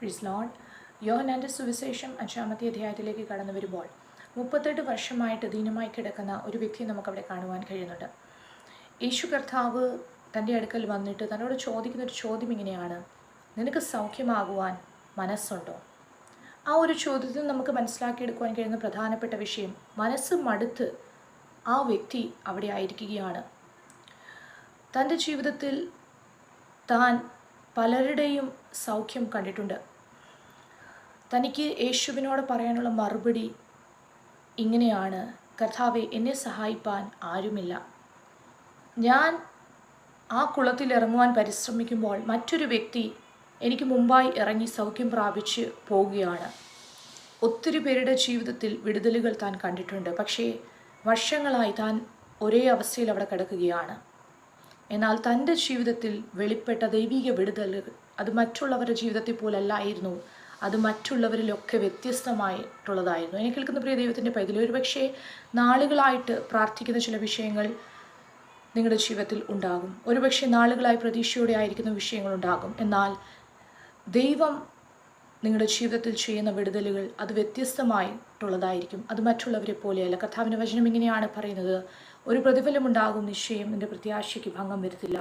പ്രീസ് Lord. യോഹന്നാൻ്റെ സുവിശേഷം 5-ാമത്തെ അധ്യായത്തിലേക്ക് കടന്നു വരുമ്പോൾ 38 വർഷമായിട്ട് ദീനമായി കിടക്കുന്ന ഒരു വ്യക്തിയെ നമുക്കവിടെ കാണുവാൻ കഴിയുന്നുണ്ട്. യേശു കർത്താവ് തൻ്റെ അടുക്കൽ വന്നിട്ട് തന്നോട് ചോദിക്കുന്നൊരു ചോദ്യം ഇങ്ങനെയാണ്: നിനക്ക് സൗഖ്യമാകുവാൻ മനസ്സുണ്ടോ? ആ ഒരു ചോദ്യത്തിൽ നമുക്ക് മനസ്സിലാക്കിയെടുക്കുവാൻ കഴിയുന്ന പ്രധാനപ്പെട്ട വിഷയം, മനസ്സ് മടുത്ത് ആ വ്യക്തി അവിടെ ആയിരിക്കുകയാണ്. തൻ്റെ ജീവിതത്തിൽ താൻ പലരുടെയും സൗഖ്യം കണ്ടിട്ടുണ്ട്. തനിക്ക് യേശുവിനോട് പറയാനുള്ള മറുപടി ഇങ്ങനെയാണ്: കർത്താവേ, എന്നെ സഹായിപ്പാൻ ആരുമില്ല. ഞാൻ ആ കുളത്തിൽ ഇറങ്ങുവാൻ പരിശ്രമിക്കുമ്പോൾ മറ്റൊരു വ്യക്തി എനിക്ക് മുമ്പായി ഇറങ്ങി സൗഖ്യം പ്രാപിച്ച് പോവുകയാണ്. ഒത്തിരി പേരുടെ ജീവിതത്തിൽ വിടുതലുകൾ താൻ കണ്ടിട്ടുണ്ട്. പക്ഷേ വർഷങ്ങളായി താൻ ഒരേ അവസ്ഥയിൽ അവിടെ കിടക്കുകയാണ്. എന്നാൽ തൻ്റെ ജീവിതത്തിൽ വെളിപ്പെട്ട ദൈവിക വിടുതലുകൾ അത് മറ്റുള്ളവരുടെ ജീവിതത്തിൽ പോലല്ലായിരുന്നു. അത് മറ്റുള്ളവരിലൊക്കെ വ്യത്യസ്തമായിട്ടുള്ളതായിരുന്നു. എന്നെ കേൾക്കുന്ന പ്രിയ ദൈവത്തിൻ്റെ പൈതൽ, ഒരുപക്ഷെ നാളുകളായിട്ട് പ്രാർത്ഥിക്കുന്ന ചില വിഷയങ്ങൾ നിങ്ങളുടെ ജീവിതത്തിൽ ഉണ്ടാകും. ഒരുപക്ഷെ നാളുകളായി പ്രതീക്ഷയോടെ ആയിരിക്കുന്ന വിഷയങ്ങളുണ്ടാകും. എന്നാൽ ദൈവം നിങ്ങളുടെ ജീവിതത്തിൽ ചെയ്യുന്ന വിടുതലുകൾ അത് വ്യത്യസ്തമായിട്ടുള്ളതായിരിക്കും. അത് മറ്റുള്ളവരെ പോലെയല്ല. കർത്താവിൻ്റെ വചനം ഇങ്ങനെയാണ് പറയുന്നത്: ഒരു പ്രതിഫലമുണ്ടാകും, നിശ്ചയം നിൻ്റെ പ്രത്യാശയ്ക്ക് ഭംഗം വരുത്തില്ല.